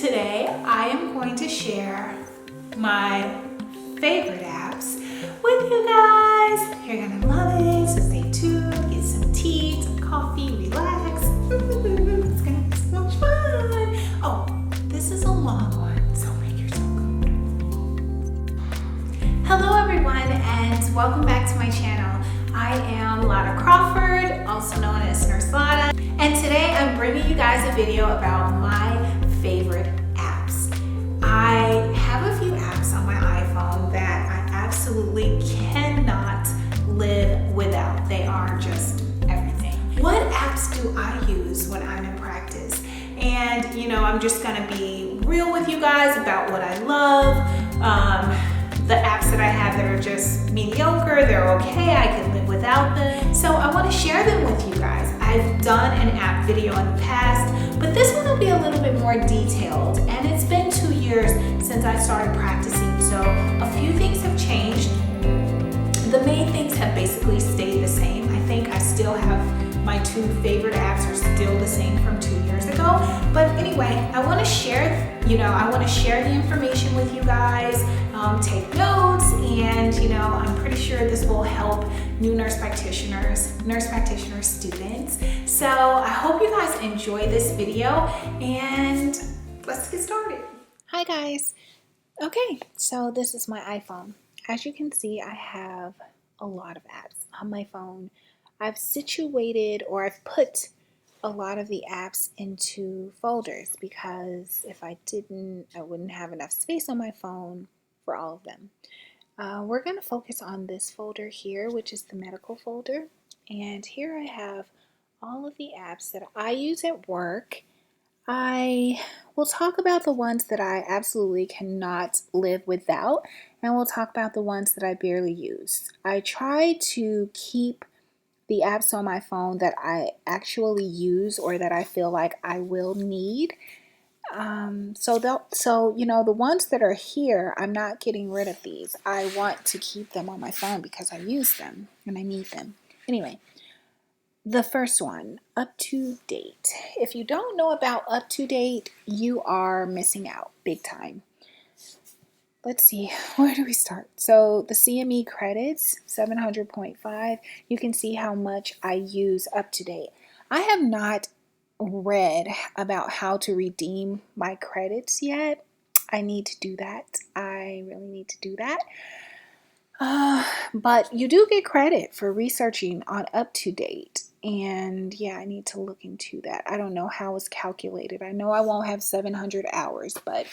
Today I am going to share my favorite apps with you guys. You're gonna love it, so stay tuned, get some tea, some coffee, relax. It's gonna be so much fun. Oh, this is a long one, so make yourself comfortable. Hello everyone, and welcome back to my channel. I am Lada Crawford, also known as Nurse Lada, and today I'm bringing you guys a video about my favorite apps. I have a few apps on my iPhone that I absolutely cannot live without. They are just everything. What apps do I use when I'm in practice? And I'm just gonna be real with you guys about what I love. The apps that I have that are just mediocre, they're okay, I can live without them. So I want to share them with you guys. I've done an app video in the past, but this one will be a little bit more detailed. And it's been 2 years since I started practicing, so a few things have changed. The main things have basically stayed the same. I think I still have my two favorite apps are still the same from 2 years ago. But anyway, I want to share, the information with you guys, take notes, and I'm pretty sure this will help new nurse practitioner students. So I hope you guys enjoy this video, and let's get started. Hi guys. Okay, so this is my iPhone. As you can see, I have a lot of apps on my phone. I've put a lot of the apps into folders because if I didn't, I wouldn't have enough space on my phone for all of them. We're going to focus on this folder here, which is the medical folder. And here I have all of the apps that I use at work. I will talk about the ones that I absolutely cannot live without, and we'll talk about the ones that I barely use. I try to keep the apps on my phone that I actually use or that I feel like I will need. So the ones that are here, I'm not getting rid of these. I want to keep them on my phone because I use them and I need them. Anyway, the first one, Up to Date. If you don't know about Up to Date, you are missing out big time. Let's see, where do we start? So the CME credits, 700.5. You can see how much I use Up to Date. I have not read about how to redeem my credits yet. I need to do that. I really need to do that. But you do get credit for researching on Up to Date. And yeah, I need to look into that. I don't know how it's calculated. I know I won't have 700 hours, but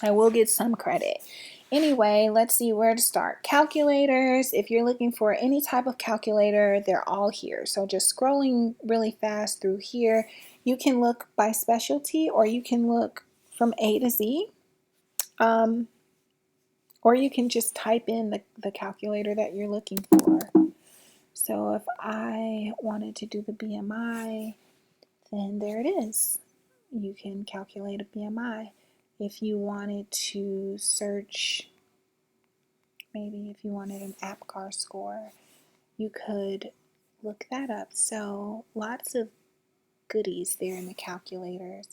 I will get some credit. Anyway, let's see where to start. Calculators. If you're looking for any type of calculator, they're all here. So just scrolling really fast through here, you can look by specialty or you can look from A to Z. Or you can just type in the calculator that you're looking for. So if I wanted to do the BMI, then there it is. You can calculate a BMI. If you wanted to search, maybe if you wanted an APGAR score, you could look that up. So lots of goodies there in the calculators.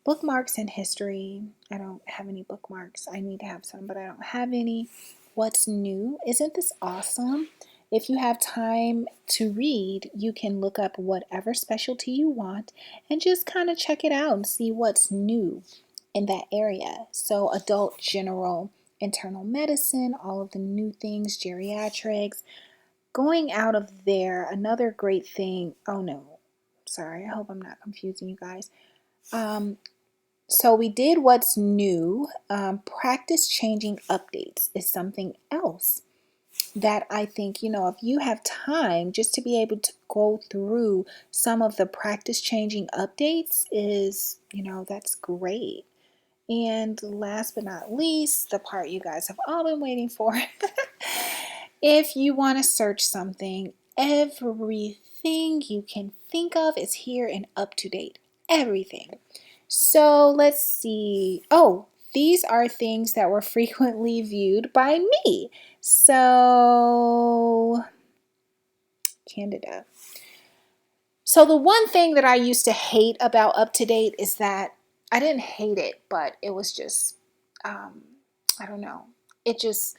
Bookmarks and history. I don't have any bookmarks. I need to have some, but I don't have any. What's new? Isn't this awesome? If you have time to read, you can look up whatever specialty you want and just kind of check it out and see what's new in that area. So adult general, internal medicine, all of the new things, geriatrics. Going out of there, another great thing. Oh no, sorry, I hope I'm not confusing you guys. So we did what's new. Practice changing updates is something else that I think, if you have time just to be able to go through some of the practice changing updates is, that's great. And last but not least, the part you guys have all been waiting for. If you want to search something, everything you can think of is here and Up to Date. Everything. So let's see. Oh, these are things that were frequently viewed by me. So, Candida. So the one thing that I used to hate about Up to Date is that I didn't hate it, but it was just, I don't know. It just,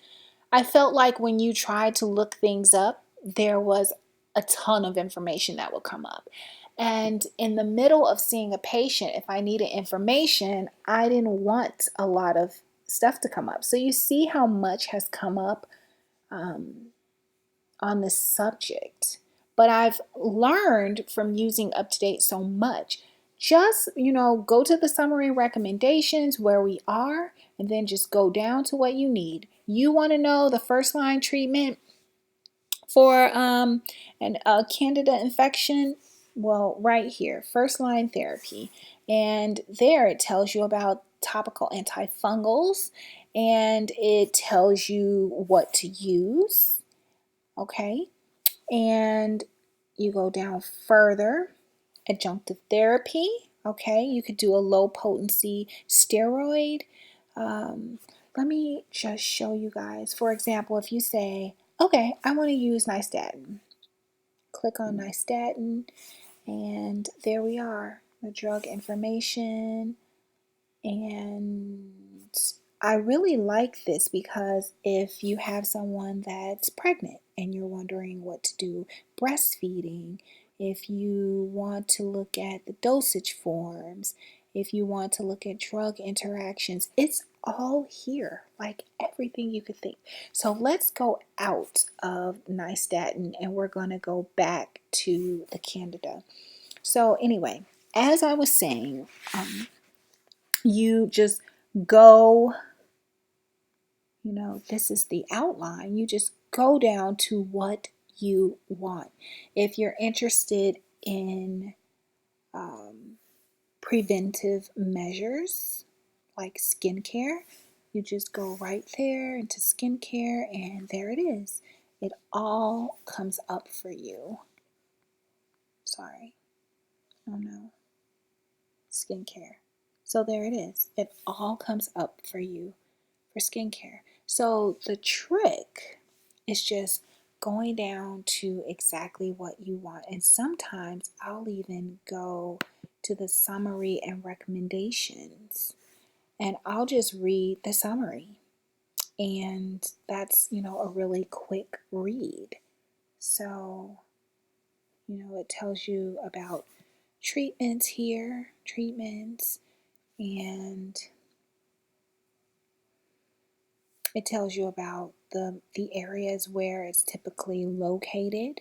I felt like when you tried to look things up, there was a ton of information that would come up. And in the middle of seeing a patient, if I needed information, I didn't want a lot of stuff to come up. So you see how much has come up on this subject. But I've learned from using UpToDate so much. Just, go to the summary recommendations where we are, and then just go down to what you need. You want to know the first line treatment for a candida infection? Well, right here, first line therapy. And there it tells you about topical antifungals, and it tells you what to use. Okay, and you go down further, adjunctive therapy. Okay, you could do a low potency steroid. Let me just show you guys. For example, if you say, okay, I want to use nystatin, click on nystatin, and there we are, the drug information. And I really like this because if you have someone that's pregnant and you're wondering what to do, breastfeeding, if you want to look at the dosage forms, if you want to look at drug interactions, it's all here, like everything you could think. So let's go out of nystatin and we're going to go back to the candida. So anyway, as I was saying, you just go, this is the outline. You just go down to what you want. If you're interested in preventive measures like skincare, you just go right there into skincare, and there it is. It all comes up for you. Sorry. Oh no. Skincare. So there it is. It all comes up for you for skincare. So the trick is just going down to exactly what you want. And sometimes I'll even go to the summary and recommendations, and I'll just read the summary. And that's, a really quick read. So, it tells you about treatments here, and it tells you about the areas where it's typically located.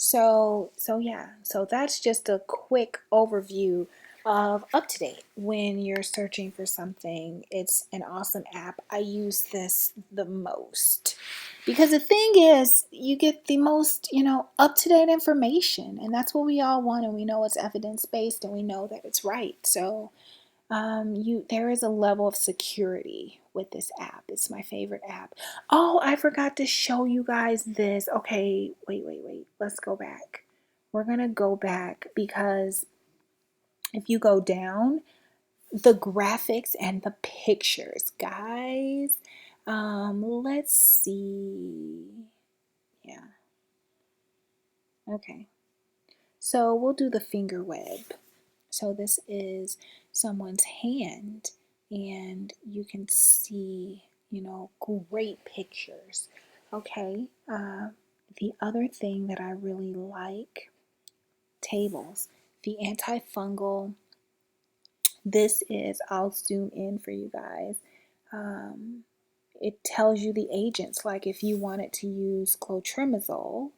So yeah, so that's just a quick overview of UpToDate. When you're searching for something, it's an awesome app. I use this the most because the thing is, you get the most, up-to-date information, and that's what we all want, and we know it's evidence-based, and we know that it's right. So there is a level of security with this app. It's my favorite app. Oh, I forgot to show you guys this. Okay, wait. Let's go back. We're going to go back because if you go down, the graphics and the pictures, guys. Let's see. Yeah. Okay. So we'll do the finger web. So this is someone's hand, and you can see, great pictures. Okay. The other thing that I really like, tables. The antifungal. This is, I'll zoom in for you guys. It tells you the agents. Like if you wanted to use clotrimazole,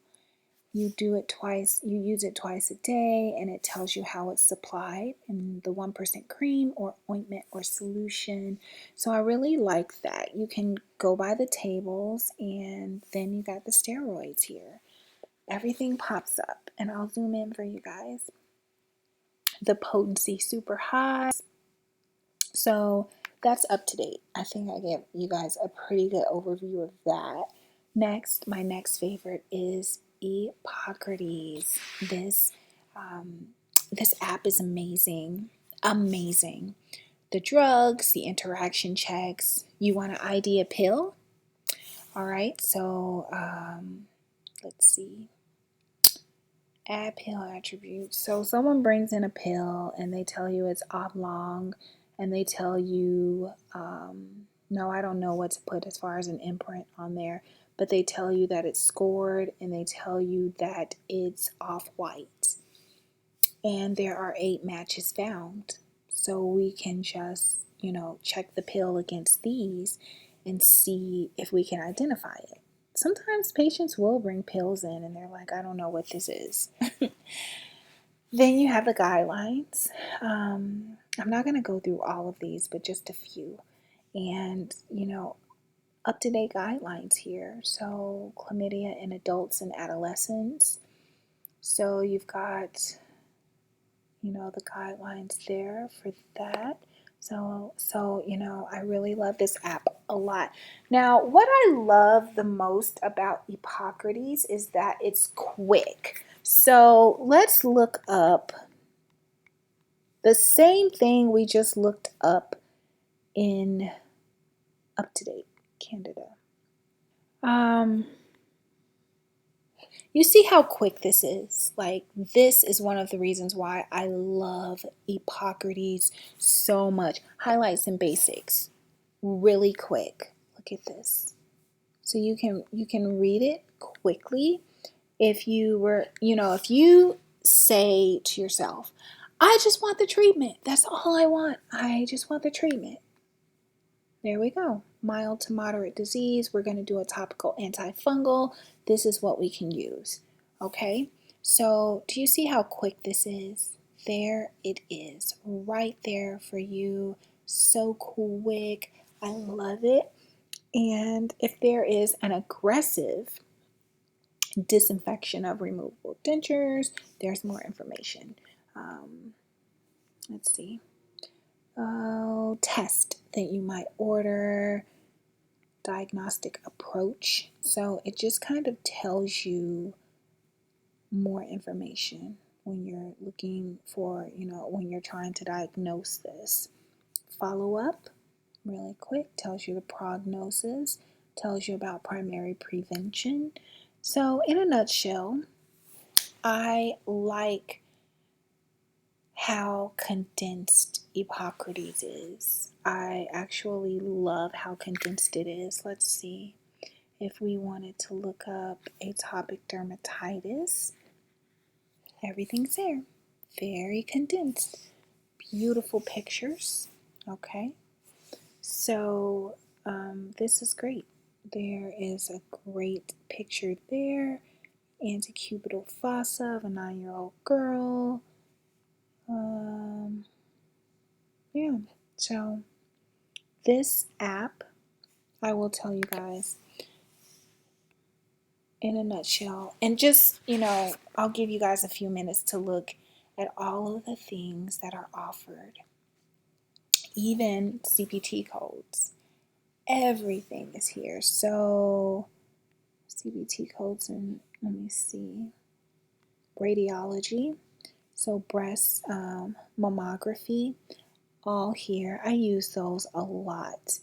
you use it twice a day, and it tells you how it's supplied in the 1% cream or ointment or solution. So I really like that. You can go by the tables, and then you got the steroids here. Everything pops up, and I'll zoom in for you guys. The potency super high. So that's UpToDate. I think I gave you guys a pretty good overview of that. Next, my next favorite is Epocrates. This app is amazing. The drugs, the interaction checks. You want to ID a pill? All right, so let's see. Add pill attributes. So someone brings in a pill and they tell you it's oblong, and they tell you, no, I don't know what to put as far as an imprint on there, but they tell you that it's scored and they tell you that it's off-white. And there are 8 matches found. So we can just, check the pill against these and see if we can identify it. Sometimes patients will bring pills in and they're like, I don't know what this is. Then you have the guidelines. I'm not going to go through all of these, but just a few. And, up-to-date guidelines here. So chlamydia in adults and adolescents. So you've got, the guidelines there for that. So, I really love this app a lot. Now, what I love the most about Epocrates is that it's quick. So let's look up the same thing we just looked up in Up-to-Date Candida. You see how quick this is? Like, this is one of the reasons why I love Epocrates so much. Highlights and basics, really quick. Look at this. So you can read it quickly. If you were, if you say to yourself, I just want the treatment. That's all I want. I just want the treatment. There we go. Mild to moderate disease. We're going to do a topical antifungal. This is what we can use. Okay? So, do you see how quick this is? There it is. Right there for you. So quick. I love it. And if there is an aggressive disinfection of removable dentures, there's more information. Let's see. Test that you might order, Diagnostic Approach. So it just kind of tells you more information when you're looking for, when you're trying to diagnose this. Follow up, really quick, tells you the prognosis, tells you about primary prevention. So in a nutshell, I like how condensed Epocrates is. I actually love how condensed it is. Let's see if we wanted to look up atopic dermatitis. Everything's there. Very condensed. Beautiful pictures. Okay. So this is great. There is a great picture there. Antecubital fossa of a 9-year-old girl. Yeah, so this app, I will tell you guys in a nutshell, and just, I'll give you guys a few minutes to look at all of the things that are offered, even CPT codes. Everything is here. So CPT codes, and let me see, radiology, so breast mammography, all here. I use those a lot.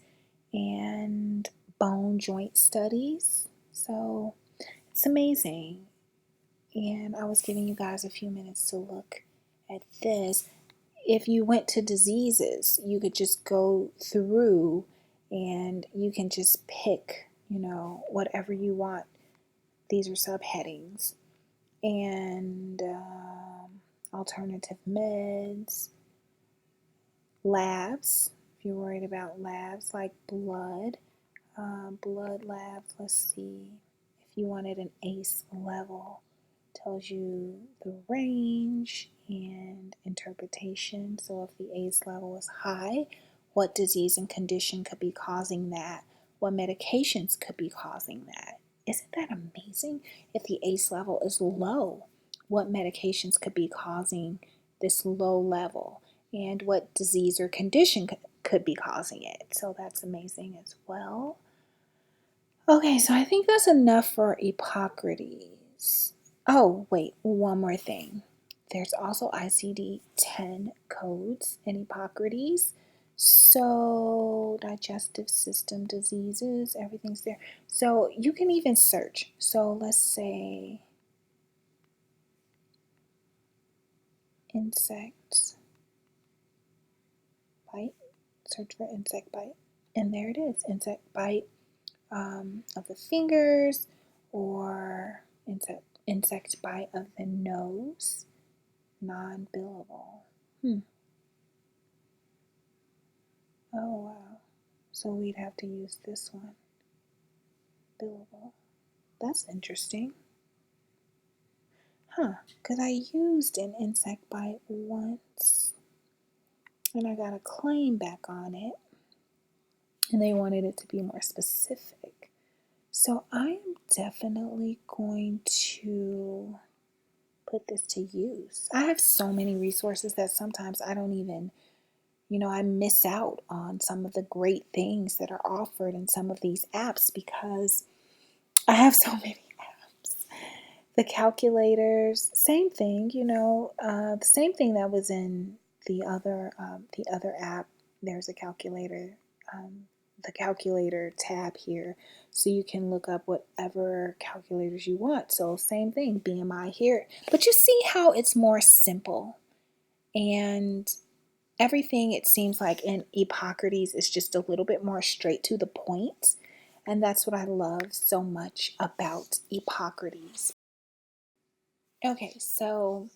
And bone joint studies. So it's amazing. And I was giving you guys a few minutes to look at this. If you went to diseases, you could just go through and you can just pick, whatever you want. These are subheadings. And alternative meds, labs, if you're worried about labs like blood labs. Let's see, if you wanted an ACE level, tells you the range and interpretation. So if the ACE level is high, what disease and condition could be causing that? What medications could be causing that? Isn't that amazing? If the ACE level is low, what medications could be causing this low level? And what disease or condition could be causing it? So that's amazing as well. Okay, so I think that's enough for Epocrates. Oh, wait, one more thing. There's also Icd-10 codes in Epocrates. So digestive system diseases, everything's there. So you can even search. So let's say insect bite. Search for insect bite. And there it is, insect bite of the fingers, or insect bite of the nose, non-billable. Oh wow. So we'd have to use this one, billable. That's interesting. Because I used an insect bite once and I got a claim back on it, and they wanted it to be more specific. So I am definitely going to put this to use. I have so many resources that sometimes I don't even, I miss out on some of the great things that are offered in some of these apps because I have so many apps. The calculators, same thing, the same thing that was in the other app. There's a calculator, the calculator tab here, so you can look up whatever calculators you want. So same thing, BMI here. But you see how it's more simple, and everything, it seems like in Epocrates, is just a little bit more straight to the point. And that's what I love so much about Epocrates. Okay, so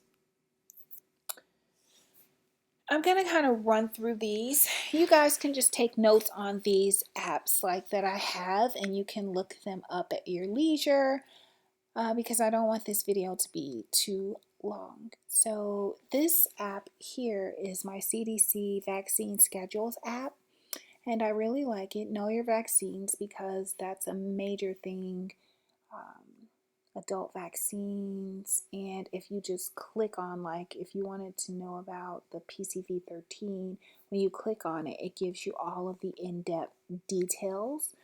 I'm going to kind of run through these. You guys can just take notes on these apps like that I have, and you can look them up at your leisure because I don't want this video to be too long. So this app here is my Cdc Vaccine Schedules App, and I really like it. Know your vaccines, because that's a major thing. Adult vaccines, and if you just click on, like, if you wanted to know about the PCV13, when you click on it, it gives you all of the in-depth details.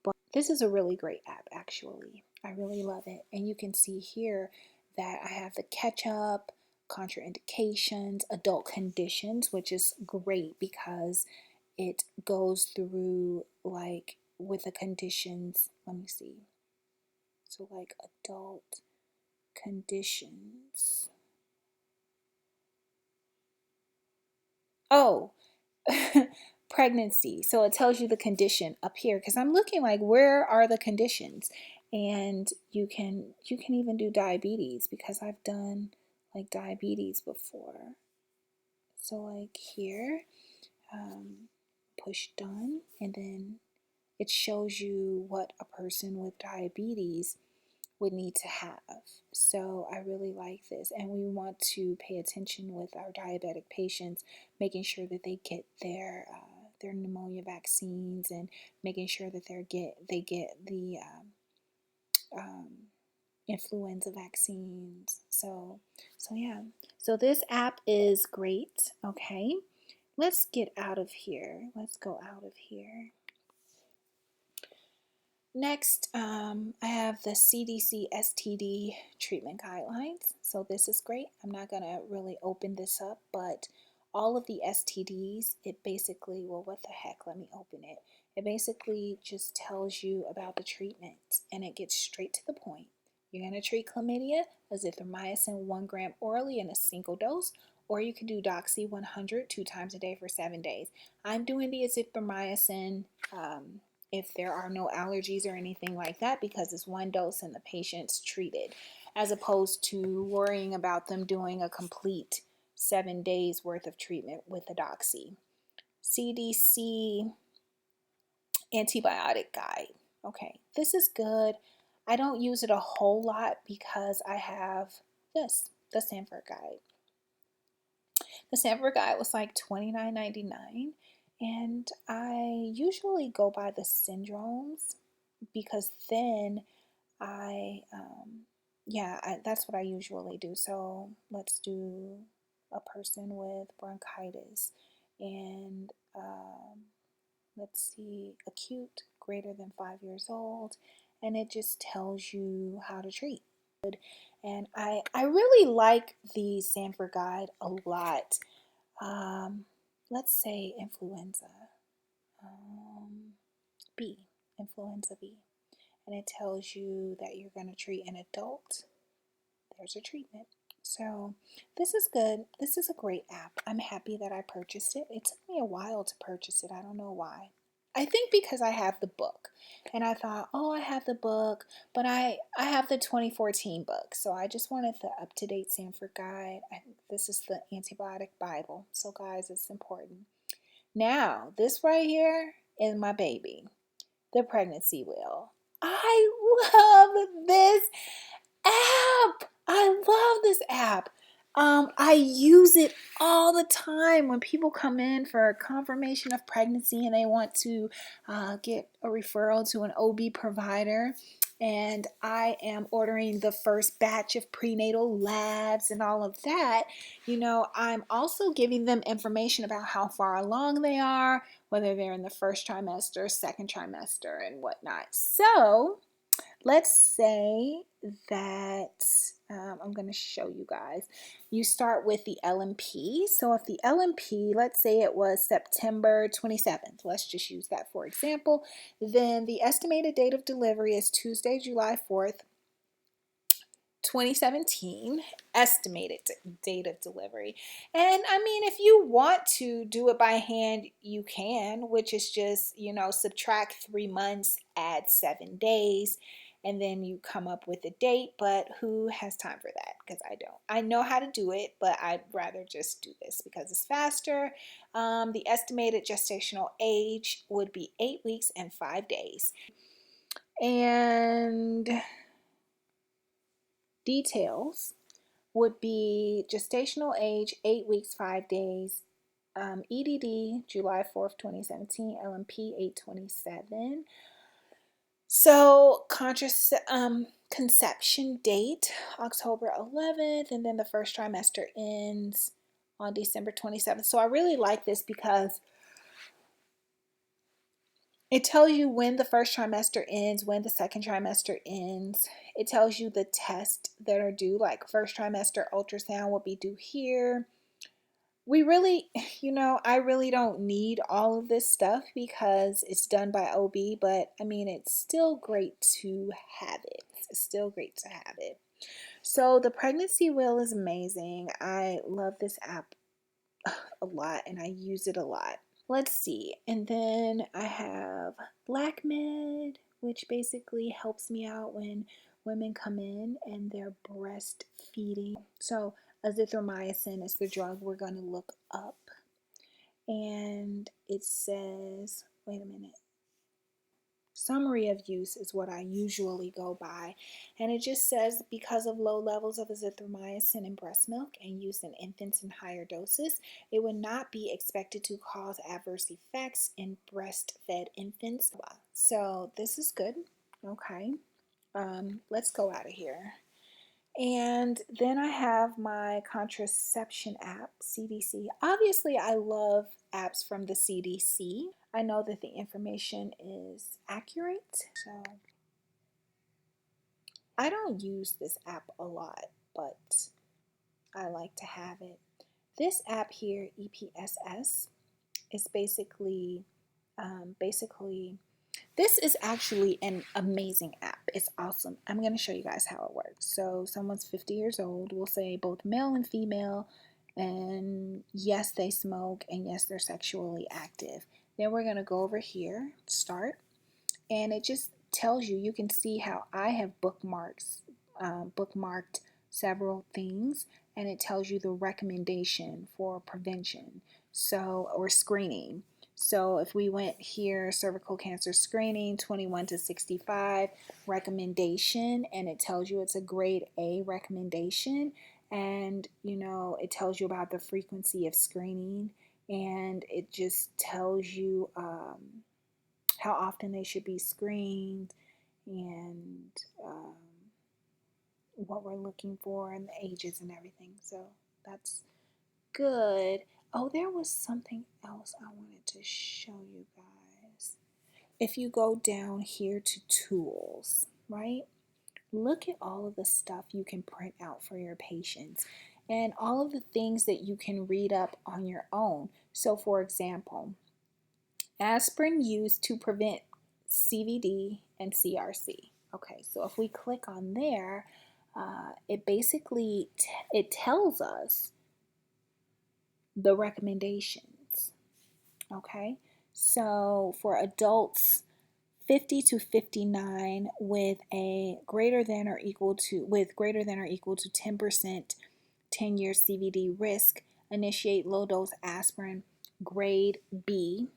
But this is a really great app, actually. I really love it. And you can see here that I have the catch-up, contraindications, adult conditions, which is great because it goes through, like, with the conditions. Let me see. So like adult conditions. Oh, pregnancy. So it tells you the condition up here, because I'm looking like, where are the conditions? And you can even do diabetes, because I've done like diabetes before. So like here, push done, and then it shows you what a person with diabetes would need to have. So I really like this, and we want to pay attention with our diabetic patients, making sure that they get their pneumonia vaccines, and making sure that they get the influenza vaccines. So yeah. So this app is great. Okay, let's get out of here. Let's go out of here. Next, I have the Cdc Std Treatment Guidelines. So this is great. I'm not going to really open this up, but all of the STDs, it basically, well, what the heck, let me open it. It basically just tells you about the treatment, and it gets straight to the point. You're going to treat chlamydia, azithromycin 1 gram orally in a single dose, or you can do Doxy 100 2 times a day for 7 days. I'm doing the azithromycin if there are no allergies or anything like that, because it's 1 dose and the patient's treated, as opposed to worrying about them doing a complete 7 days worth of treatment with the Doxy. CDC Antibiotic Guide. Okay, this is good. I don't use it a whole lot because I have this, the Sanford Guide. The Sanford Guide was like $29.99. And I usually go by the syndromes, because then that's what I usually do. So let's do a person with bronchitis, and let's see, acute, greater than 5 years old, and it just tells you how to treat. And I really like the Sanford Guide a lot. Let's say influenza B, influenza B, and it tells you that you're going to treat an adult. There's a treatment. So this is good. This is a great app. I'm happy that I purchased it. It took me a while to purchase it. I don't know why. I think because I have the book, and I thought, oh, I have the book, but I have the 2014 book, so I just wanted the up-to-date Sanford guide. This is the Antibiotic Bible, so guys, it's important. Now, this right here is my baby, the pregnancy wheel. I love this app. I love this app. I use it all the time when people come in for a confirmation of pregnancy and they want to get a referral to an OB provider. And I am ordering the first batch of prenatal labs and all of that. You know, I'm also giving them information about how far along they are, whether they're in the first trimester, second trimester, and whatnot. So let's say that I'm going to show you guys. You start with the LMP. So if the LMP, let's say it was September 27th, let's just use that for example, then the estimated date of delivery is Tuesday, July 4th, 2017, estimated date of delivery. And I mean, if you want to do it by hand, you can, which is just, you know, subtract 3 months, add 7 days, and then you come up with a date. But who has time for that? Because I don't. I know how to do it, but I'd rather just do this because it's faster. The estimated gestational age would be 8 weeks and 5 days. And details would be gestational age 8 weeks 5 days, EDD July 4th 2017, LMP 827. So conception date October 11th, and then the first trimester ends on December 27th. So I really like this because it tells you when the first trimester ends, when the second trimester ends. It tells you the tests that are due, like first trimester ultrasound will be due here. We really, you know, I really don't need all of this stuff because it's done by OB, but I mean, it's still great to have it. It's still great to have it. So the pregnancy wheel is amazing. I love this app a lot and I use it a lot. Let's see, and then I have BlackMed, which basically helps me out when women come in and they're breastfeeding. So azithromycin is the drug we're going to look up. And it says, wait a minute. Summary of use is what I usually go by, and it just says because of low levels of azithromycin in breast milk and use in infants in higher doses, it would not be expected to cause adverse effects in breastfed infants. So this is good. Okay, let's go out of here. And then I have my Contraception App, Cdc. Obviously, I love apps from the Cdc. I know that the information is accurate. So I don't use this app a lot, but I like to have it. This app here, EPSS, is basically this is actually an amazing app. It's awesome. I'm going to show you guys how it works. So someone's 50 years old. We'll say both male and female. And yes, they smoke. And yes, they're sexually active. Then we're going to go over here, start. And it just tells you, you can see how I have bookmarked several things. And it tells you the recommendation for prevention, or screening. So if we went here, cervical cancer screening, 21 to 65, recommendation, and it tells you it's a grade A recommendation, and you know, it tells you about the frequency of screening, and it just tells you how often they should be screened, and what we're looking for, and the ages and everything. So that's good. Oh, there was something else I wanted to show you guys. If you go down here to tools, right? Look at all of the stuff you can print out for your patients and all of the things that you can read up on your own. So for example, aspirin used to prevent CVD and CRC. Okay, so if we click on there, it basically it tells us the recommendations. Okay, so for adults 50 to 59 with a greater than or equal to 10% 10-year CVD risk, initiate low-dose aspirin, grade B.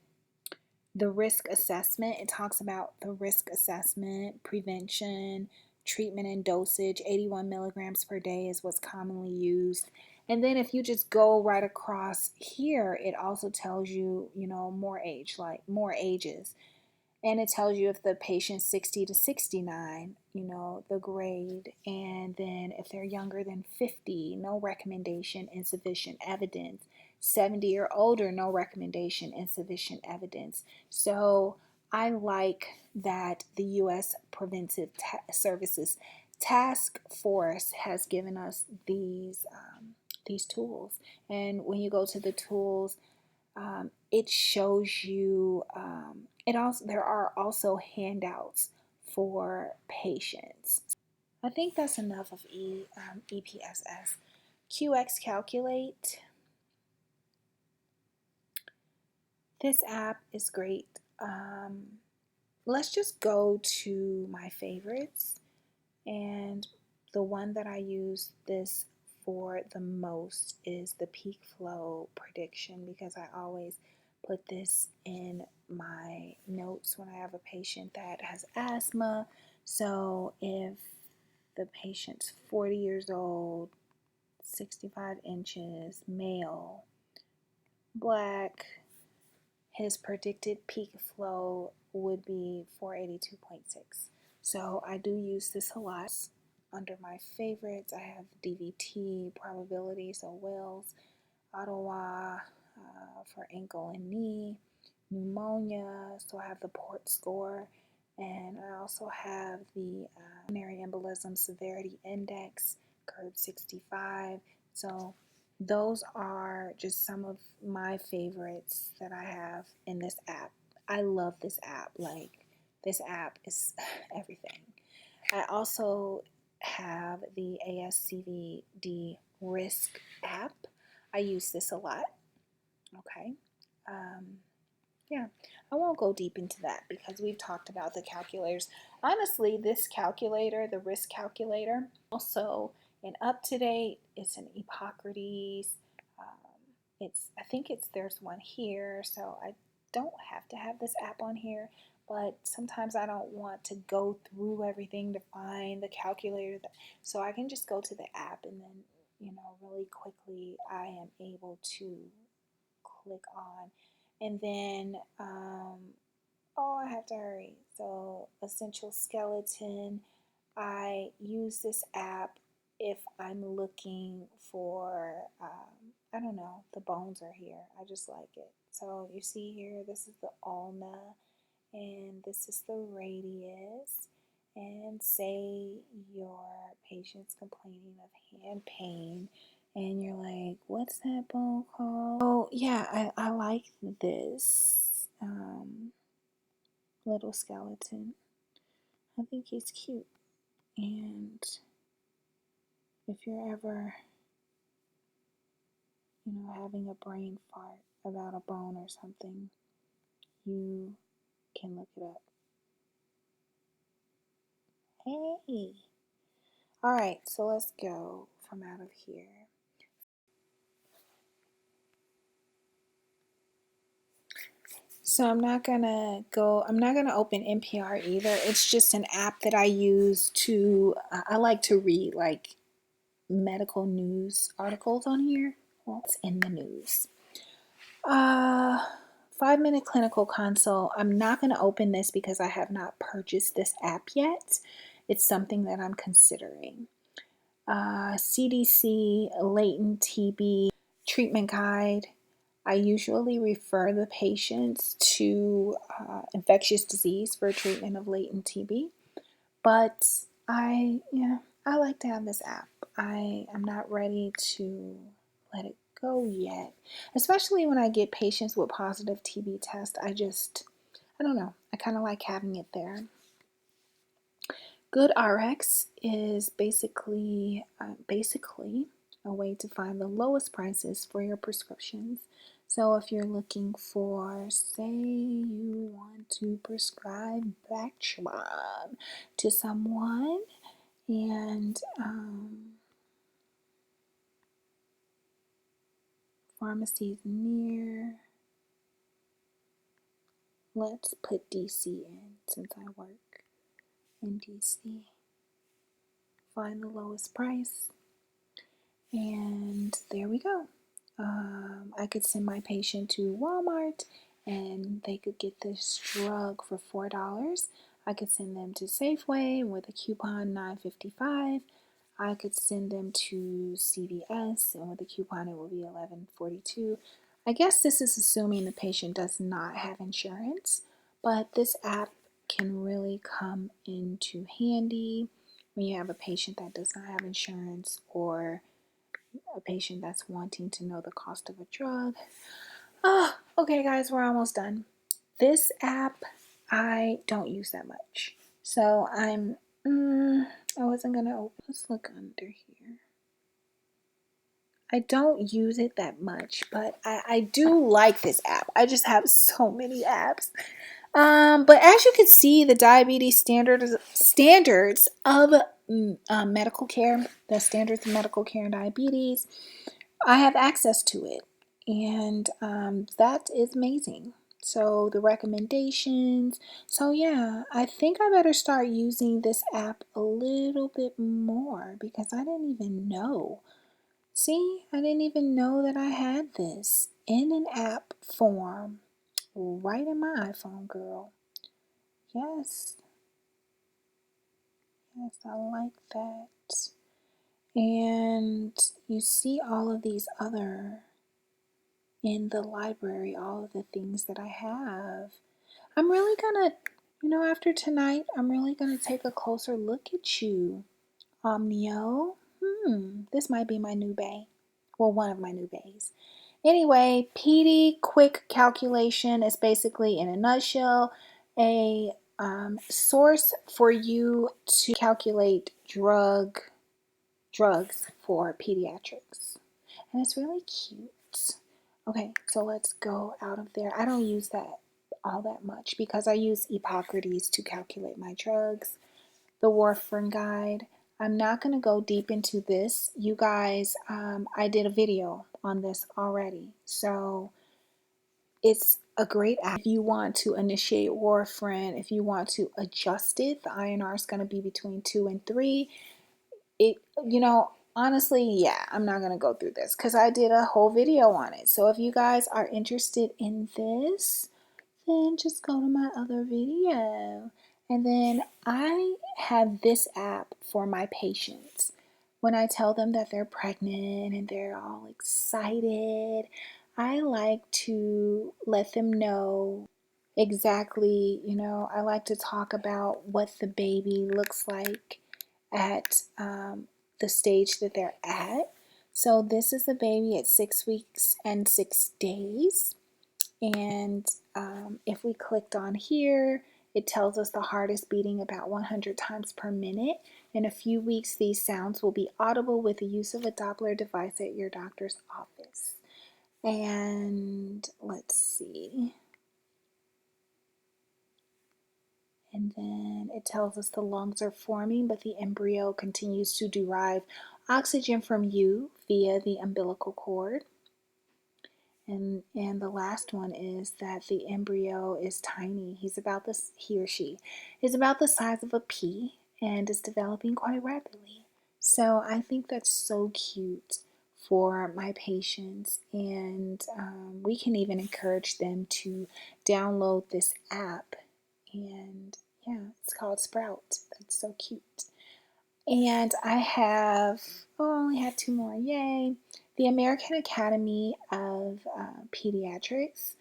The risk assessment, it talks about the risk assessment, prevention, treatment and dosage. 81 milligrams per day is what's commonly used. And then if you just go right across here, it also tells you, more age, like more ages. And it tells you if the patient's 60 to 69, the grade. And then if they're younger than 50, no recommendation, insufficient evidence. 70 or older, no recommendation, insufficient evidence. So I like that the U.S. Preventive Services Task Force has given us these tools. And when you go to the tools, it shows you, there are also handouts for patients. I think that's enough of EPSS. QX Calculate. This app is great. Let's just go to my favorites. And the one that I use this for the most is the peak flow prediction, because I always put this in my notes when I have a patient that has asthma. So if the patient's 40 years old, 65 inches, male, black, his predicted peak flow would be 482.6. So I do use this a lot. Under my favorites, I have Dvt Probability, so Wells, Ottawa for ankle and knee, pneumonia, so I have the Port score, and I also have the pulmonary embolism severity index, curve 65. So those are just some of my favorites that I have in this app. I love this app. Like, this app is everything. I also have the ASCVD risk app. I use this a lot. Okay. Yeah, I won't go deep into that because we've talked about the calculators. Honestly, this calculator, the risk calculator, also an up-to-date, it's an Epocrates. There's one here, so I don't have to have this app on here, but sometimes I don't want to go through everything to find the calculator, so I can just go to the app, and then, really quickly I am able to click on. And then, I have to hurry. So, Essential Skeleton, I use this app if I'm looking for, I don't know, the bones are here. I just like it. So, you see here, this is the ulna, and this is the radius. And say your patient's complaining of hand pain, and you're like, what's that bone called? Oh, yeah, I like this little skeleton. I think he's cute. And if you're ever, having a brain fart about a bone or something, you can look it up. Hey! Alright, so let's go from out of here. So I'm not gonna open NPR either. It's just an app that I use to, I like to read like medical news articles on here. What's in the news? 5-minute clinical consult. I'm not gonna open this because I have not purchased this app yet. It's something that I'm considering. CDC Latent TB Treatment Guide. I usually refer the patients to infectious disease for treatment of latent TB, but I like to have this app. I'm not ready to let it go yet, especially when I get patients with positive TB tests. I don't know. I kind of like having it there. GoodRx is basically a way to find the lowest prices for your prescriptions. So if you're looking for, say you want to prescribe Bactrim to someone, and pharmacies near, let's put DC in since I work in DC. Find the lowest price, and there we go. I could send my patient to Walmart and they could get this drug for $4. I could send them to Safeway with a coupon $9.55. I could send them to CVS and with a coupon it will be $11.42. I guess this is assuming the patient does not have insurance, but this app can really come into handy when you have a patient that does not have insurance or a patient that's wanting to know the cost of a drug. Okay guys, we're almost done. This app I don't use that much. So I wasn't gonna open. Let's look under here. I don't use it that much, but I do like this app. I just have so many apps. But as you can see, the diabetes standards of medical care, the standards of medical care and diabetes, I have access to it, and that is amazing. So the recommendations. So yeah, I think I better start using this app a little bit more because I didn't even know. See, I didn't even know that I had this in an app form right in my iPhone, girl. Yes, yes, I like that. And you see all of these other in the library, all of the things that I have. I'm really gonna, after tonight, I'm really gonna take a closer look at you, Omnio. This might be my new bae. Well, one of my new baes. Anyway, PD quick calculation is basically, in a nutshell, a source for you to calculate drugs for pediatrics. And it's really cute. Okay, so let's go out of there. I don't use that all that much because I use Epocrates to calculate my drugs. The Warfarin guide. I'm not going to go deep into this. You guys, I did a video on this already. So it's a great app. If you want to initiate Warfarin, if you want to adjust it, the INR is going to be between 2 and 3. Honestly, yeah, I'm not going to go through this because I did a whole video on it. So if you guys are interested in this, then just go to my other video. And then I have this app for my patients. When I tell them that they're pregnant and they're all excited, I like to let them know exactly, I like to talk about what the baby looks like at the stage that they're at. So this is the baby at 6 weeks and 6 days. And if we clicked on here, it tells us the heart is beating about 100 times per minute. In a few weeks, these sounds will be audible with the use of a Doppler device at your doctor's office. And let's see. And then it tells us the lungs are forming, but the embryo continues to derive oxygen from you via the umbilical cord. And the last one is that the embryo is tiny. He or she is about the size of a pea and is developing quite rapidly. So I think that's so cute for my patients, and we can even encourage them to download this app. And yeah, it's called Sprout. That's so cute. And I only have 2 more, yay. The American Academy of Pediatrics.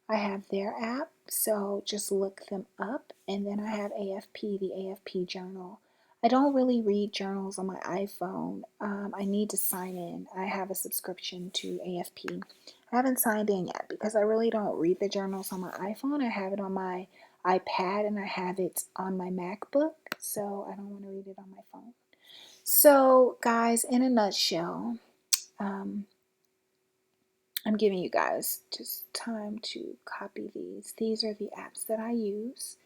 I have their app, so just look them up. And then I have AFP, the AFP journal. I don't really read journals on my iPhone. I need to sign in. I have a subscription to AFP. I haven't signed in yet because I really don't read the journals on my iPhone. I have it on my iPad and I have it on my MacBook, so I don't want to read it on my phone. So guys, in a nutshell, I'm giving you guys just time to copy these. These are the apps that I use.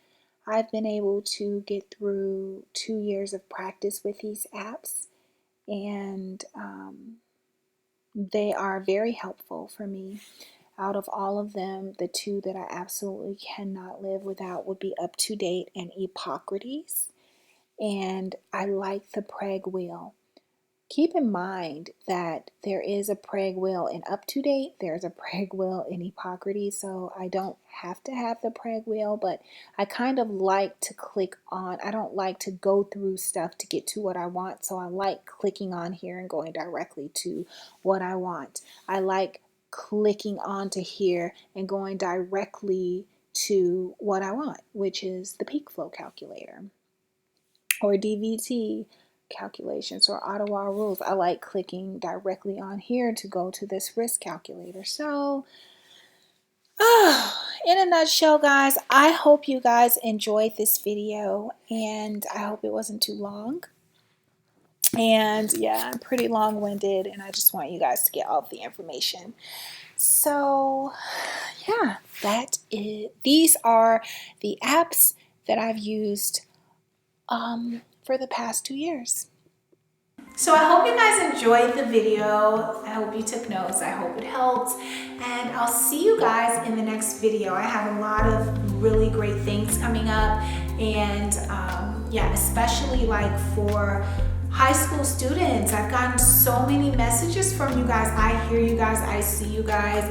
I've been able to get through 2 years of practice with these apps, and they are very helpful for me. Out of all of them, the two that I absolutely cannot live without would be UpToDate and Epocrates. And I like the preg wheel. Keep in mind that there is a preg wheel in UpToDate, there's a preg wheel in Epocrates, so I don't have to have the preg wheel, but I kind of like to click on, I don't like to go through stuff to get to what I want, so I like clicking on here and going directly to what I want. I like clicking onto here and going directly to what I want, which is the peak flow calculator or Dvt calculations or Ottawa rules. I like clicking directly on here to go to this risk calculator. So in a nutshell, guys, I hope you guys enjoyed this video, and I hope it wasn't too long. And yeah, I'm pretty long-winded, and I just want you guys to get all of the information. So yeah, these are the apps that I've used for the past 2 years. So I hope you guys enjoyed the video. I hope you took notes. I hope it helped. And I'll see you guys in the next video. I have a lot of really great things coming up. And yeah, especially like for high school students. I've gotten so many messages from you guys. I hear you guys. I see you guys.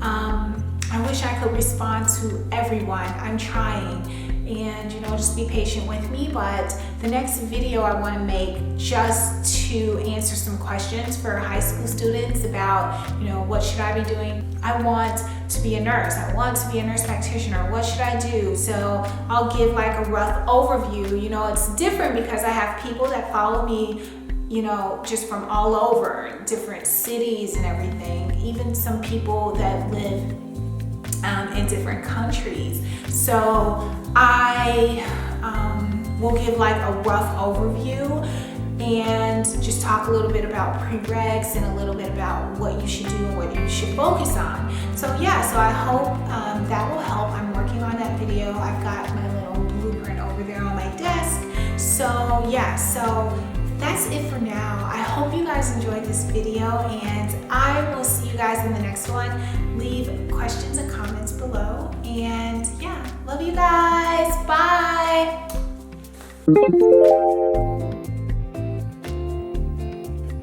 I wish I could respond to everyone. I'm trying. And just be patient with me, but the next video I want to make just to answer some questions for high school students about what should I be doing. I want to be a nurse, I want to be a nurse practitioner, what should I do? So I'll give like a rough overview. It's different because I have people that follow me just from all over different cities and everything, even some people that live in different countries. So I will give like a rough overview and just talk a little bit about preregs and a little bit about what you should do and what you should focus on. So yeah, so I hope that will help. I'm working on that video. I've got my little blueprint over there on my desk. So yeah, so that's it for now. I hope you guys enjoyed this video, and I will see you guys in the next one. Leave questions and comments below, and yeah, love you guys. Bye.